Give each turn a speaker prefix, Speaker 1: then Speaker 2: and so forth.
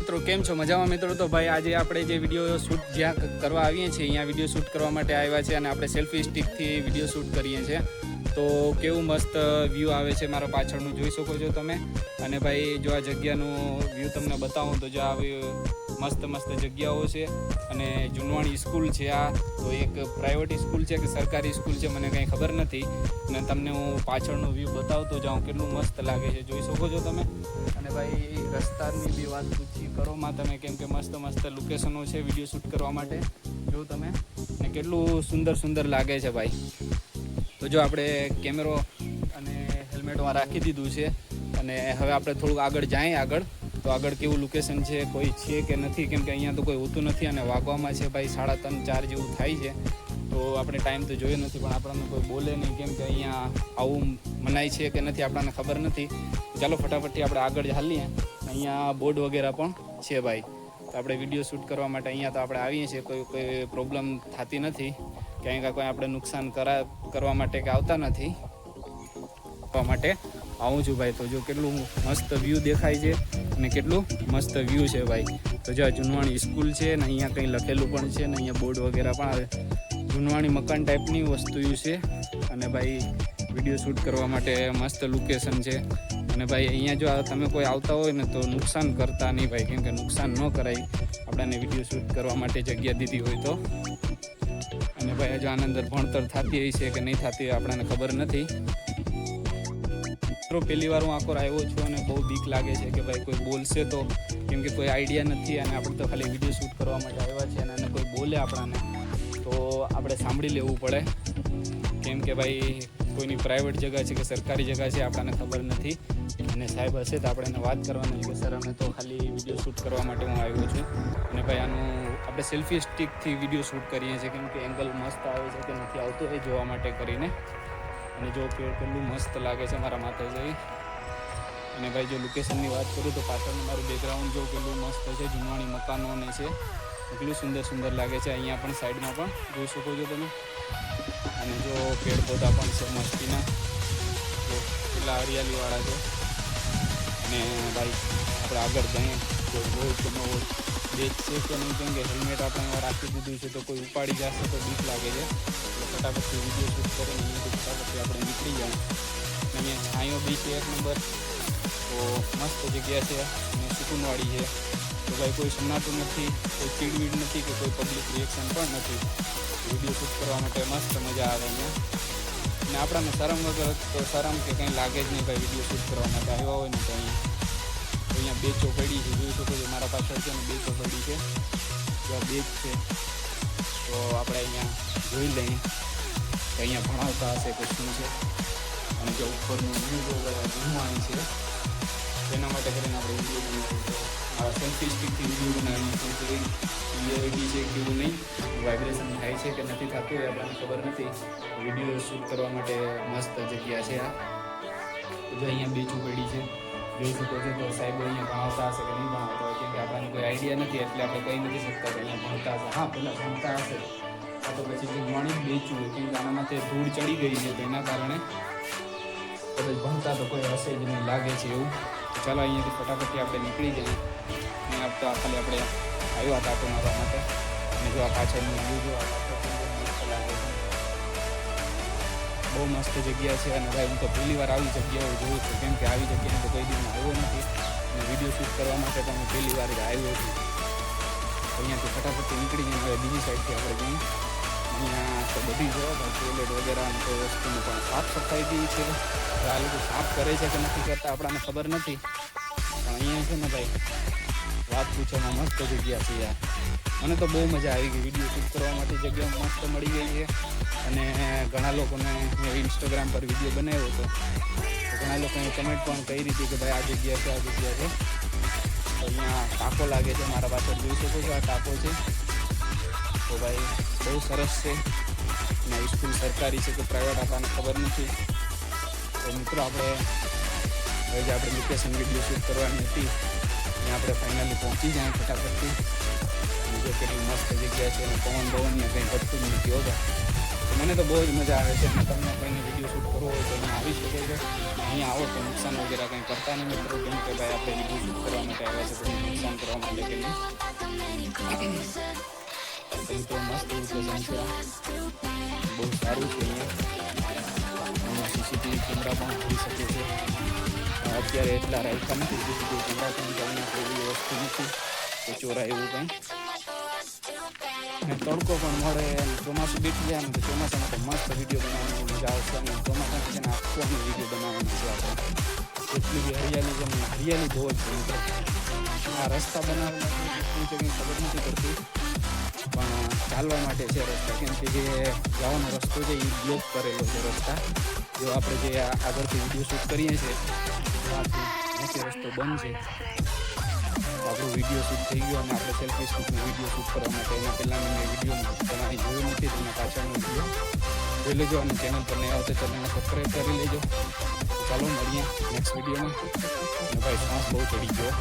Speaker 1: મિત્રો કેમ છો? મજામાં મિત્રો. તો ભાઈ આજે આપણે જે વિડીયો શૂટ જ્યાં કરવા આવીએ છીએ અહીંયા વિડીયો શૂટ કરવા માટે આવ્યા છે અને આપણે સેલ્ફી સ્ટિકથી વિડીયો શૂટ કરીએ છીએ. તો કેવું મસ્ત વ્યૂ આવે છે મારા પાછળનું જોઈ શકો છો તમે. અને ભાઈ જો આ જગ્યાનું વ્યૂ તમને બતાવું તો જો આવી મસ્ત મસ્ત જગ્યાઓ છે અને જુનવાણી સ્કૂલ છે. આ તો એક પ્રાઇવેટ સ્કૂલ છે કે સરકારી સ્કૂલ છે મને કંઈ ખબર નથી. અને તમને હું પાછળનો વ્યૂ બતાવતો જાઉં કેટલું મસ્ત લાગે છે જોઈ શકો છો તમે. અને ભાઈ રસ્તાની બી વાત પૂછી કરોમાં તમે કેમ કે મસ્ત મસ્ત લોકેશનો છે વિડીયો શૂટ કરવા માટે જો તમે. અને કેટલું સુંદર સુંદર લાગે છે ભાઈ. તો જો આપણે કેમેરો અને હેલ્મેટમાં રાખી દીધું છે અને હવે આપણે થોડુંક આગળ જઈએ આગળ તો આગળ કેવું લોકેશન છે કોઈ છે કે નથી કેમ કે અહીંયા તો કોઈ હોતું નથી અને વાગવામાં છે ભાઈ 3:30 4 જેવું થાય છે. તો આપણે ટાઈમ તો જોયો નથી પણ આપણને કોઈ બોલે નહીં કેમ કે અહીંયા આવું મનાય છે કે નથી આપણને ખબર નથી. ચાલો ફટાફટથી આપણે આગળ ચાલીએ. અહીંયા બોર્ડ વગેરે પણ છે ભાઈ. તો આપણે વિડીયો શૂટ કરવા માટે અહીંયા તો આપણે આવીએ છીએ કોઈ પ્રોબ્લેમ થતી નથી ક્યાંય કોઈ આપણે નુકસાન કરવા માટે કે આવતા નથી માટે આવું છું ભાઈ. તો જો કેટલું મસ્ત વ્યૂ દેખાય છે અને કેટલું મસ્ત વ્યૂ છે ભાઈ. તો જો આ જુનવાણી સ્કૂલ છે ને અહીંયા કંઈ લખેલું પણ છે ને અહીંયા બોર્ડ વગેરે પણ આવે. જુનવાણી મકાન ટાઈપની વસ્તુ છે અને ભાઈ વિડીયો શૂટ કરવા માટે મસ્ત લોકેશન છે. અને ભાઈ અહીંયા જો તમે કોઈ આવતા હોય ને તો નુકસાન કરતા નહીં ભાઈ કેમ કે નુકસાન ન કરાય આપણને વિડીયો શૂટ કરવા માટે જગ્યા દીધી હોય તો. અને ભાઈ જો આની અંદર ભણતર થતી હોય છે કે નહીં થતી આપણને ખબર નથી. પહેલી વાર હું આકોર આવ્યો છું અને બહુ બીક લાગે છે કે ભાઈ કોઈ બોલશે તો કેમ કે કોઈ આઈડિયા નથી અને આપણે તો ખાલી વિડીયો શૂટ કરવા માટે આવ્યા છીએ અને કોઈ બોલે આપણને તો આપણે સાંભળી લેવું પડે કેમ કે ભાઈ કોઈની પ્રાઇવેટ જગ્યા છે કે સરકારી જગ્યા છે આપણને ખબર નથી. અને સાહેબ હશે તો આપણે એને વાત કરવાની છે કે સર અમે તો ખાલી વિડીયો શૂટ કરવા માટે હું આવ્યો છું. અને ભાઈ આનું આપણે સેલ્ફી સ્ટિકથી વિડીયો શૂટ કરીએ છીએ કેમ કે એંગલ મસ્ત આવે છે કે નથી આવતો એ જોવા માટે કરીને. અને જો પેડ કેટલું મસ્ત લાગે છે મારા માતાજી. અને ભાઈ જો લોકેશનની વાત કરું તો પાછળનું મારું બેકગ્રાઉન્ડ જો કેટલું મસ્ત છે જૂનવાણી મકાનોને છે એટલું સુંદર સુંદર લાગે છે. અહીંયા પણ સાઈડમાં પણ જોઈ શકો છો તમે. અને જો પેડ પૌધા પણ છે મસ્તીના જો કેટલા હરિયાળીવાળા છે. અને ભાઈ આપણે આગળ જઈએ તો હોય કે ન હોય બેચ છે કે નહીં કેમ કે હેલ્મેટ આપણે રાખી દીધું છે તો કોઈ ઉપાડી જશે તો બીક લાગે છે. ફટાફટથી વિડીયો શૂટ કરીને અહીંયાથી ફટાફટથી આપણે નીકળી જાય. અહીંયા છાંયો બી છે 1 નંબર. તો મસ્ત જગ્યા છે અને સુકૂનવાળી છે. તો ભાઈ કોઈ સન્નાટું નથી કોઈ ચીડવીડ નથી કે કોઈ પબ્લિક રિએક્શન પણ નથી. વિડીયો શૂટ કરવા માટે મસ્ત મજા આવે અહીંયા. અને આપણને શરમ વગર તો શરમ કે કંઈ લાગે જ નહીં ભાઈ વિડીયો શૂટ કરવા માટે આવ્યા હોય ને તો અહીંયા બેચો પડી છે જોઈ શકો છો મારા પાછળ છે ને બેચો પડી છે જો બેચ છે. તો આપણે અહીંયા જોઈ લઈએ કે અહીંયા ભણાવતા હશે કે શું છે. અને જે ઉપરનું વ્યૂ જુનવાણી છે તેના માટે કરીને આપણે વિડીયો બનાવીએ મારા સેલ્ફી સ્ટિકથી વિડીયો બનાવીએ છીએ ક્લિયરિટી છે કેવું નહીં વાઇબ્રેશન થાય છે કે નથી થતું એ આપણને ખબર નથી. વિડીયો શૂટ કરવા માટે મસ્ત જગ્યા છે આ. જો અહીંયા બેચું પડી છે જોઈ શકો છો. તો સાહેબો અહીંયા ભણાવતા હશે કે નહીં ભણાવતા હોય કેમ કે આપણને કોઈ આઈડિયા નથી એટલે આપણે કહી નથી શકતા કે અહીંયા ભણતા હશે. હા પહેલાં ભણતા હશે આ તો પછી જુનવાણી બેચું હોય કેમ કે આનામાંથી ધૂળ ચડી ગઈ છે તો એના કારણે કદાચ ભણતા તો કોઈ હશે જ નહીં લાગે છે એવું. તો ચાલો અહીંયાથી ફટાફટથી આપણે નીકળી જઈએ. અને આપતા ખાલી આપણે આવ્યા હતા આટો મારવા માટે. અને જો આ પાછળનું વ્યૂ જો આ મસ્ત લાગે છે બહુ મસ્ત જગ્યા છે. અને ભાઈ હું તો પહેલી વાર આવી જગ્યાઓ જોઉં છું કેમ કે આવી જગ્યાએ તો કોઈ દિવસ આવ્યો નથી અને વિડીયો શૂટ કરવા માટે તો હું પહેલી વાર જ આવ્યો છું. તો અહીંયાથી ફટાફટથી નીકળી જઈને હવે બીજી સાઈડથી આપણે જઈએ. અહીંયા તો બધી જો ટોયલેટ વગેરે અને કોઈ વસ્તુનું પણ સાફ સફાઈ બી છે. આ લોકો સાફ કરે છે કે નથી કરતા આપણને ખબર નથી પણ અહીંયા છે ને ભાઈ વાત પૂછવામાં મસ્ત જગ્યા છે યાર. મને તો બહુ મજા આવી ગઈ વિડીયો શૂટ કરવા માટે જગ્યા મસ્ત મળી ગઈ છે. અને ઘણા લોકોને મેં ઇન્સ્ટાગ્રામ પર વિડીયો બનાવ્યો હતો તો ઘણા લોકોએ કમેન્ટ પણ કરી હતી કે ભાઈ આ જગ્યા છે આ જગ્યા છે. તો અહીંયા ટાંકો લાગે છે મારા પાછળ જોઈ શકો છો આ ટાંકો છે. તો ભાઈ બહુ સરસ છે. અને સ્કૂલ સરકારી છે કે પ્રાઇવેટ આપણને ખબર નથી. તો મિત્રો આપણે હવે જે આપણે લોકેશન વિડીયો શૂટ કરવાની હતી ત્યાં આપણે ફાઇનલી પહોંચી જાય ફટાફટથી. જો કેટલી મસ્ત જગ્યા છે અને પવન બવનને કંઈ ઘટતું જ નથી હોતા. તો મને તો બહુ જ મજા આવે છે. અને તમને કોઈને વિડીયો શૂટ કરવો હોય તો તમે આવી શકો છો. અહીંયા આવો તો નુકસાન વગેરે કંઈ કરતા નહીં મિત્રો કેમ કે ભાઈ આપણે વિડીયો શૂટ કરવા માટે આવ્યા છે કોઈ નુકસાન કરવા માટે તો મિત્રો મસ્ત લોકેશન છે આ. બહુ સારું છે અહીંયા સીસીટીવી કેમેરા પણ હોઈ શકે છે. અત્યારે એટલા રાખ્યા નથી સીસીટીવી કેમેરા, કેમ કે અહીંયા કોઈ એવી વસ્તુ નથી કે ચોરાય એવું કંઈ. અને તડકો પણ મળે અને ચોમાસું બેઠી જાય ને તો ચોમાસામાં તો મસ્ત વિડીયો બનાવવાની મજા આવશે. અને ચોમાસામાં છે ને આખો અમે વિડીયો બનાવવાનો છે આપણે. એટલી બી હરિયાળી છે ને હરિયાળી બહુ જ છે મિત્રો. આ રસ્તા બનાવેલા છે શું છે કંઈ ખબર નથી પડતી, પણ ચાલવા માટે છે રસ્તા. કેમ કે જે જવાનો રસ્તો છે એ બ્લોક કરેલો છે રસ્તા. જો આપણે જે આગળથી વિડીયો શૂટ કરીએ છીએ ત્યાંથી રસ્તો બંધ છે. આપણો વિડીયો શૂટ થઈ ગયો અને આપણે સેલ્ફી સ્ટિકનો વિડીયો શૂટ કરવા માટે એના પહેલાંનો મેં વિડીયો તમારી જોયું નથી, તેના પાછળનો વિડીયો જોઈ લેજો. અને ચેનલ પર નહીં આવતો ચેનલને સબસ્ક્રાઈબ કરી લેજો. ચાલો મળીએ નેક્સ્ટ વિડીયોમાં. અને ભાઈ શ્વાસ બહુ ચડી ગયો.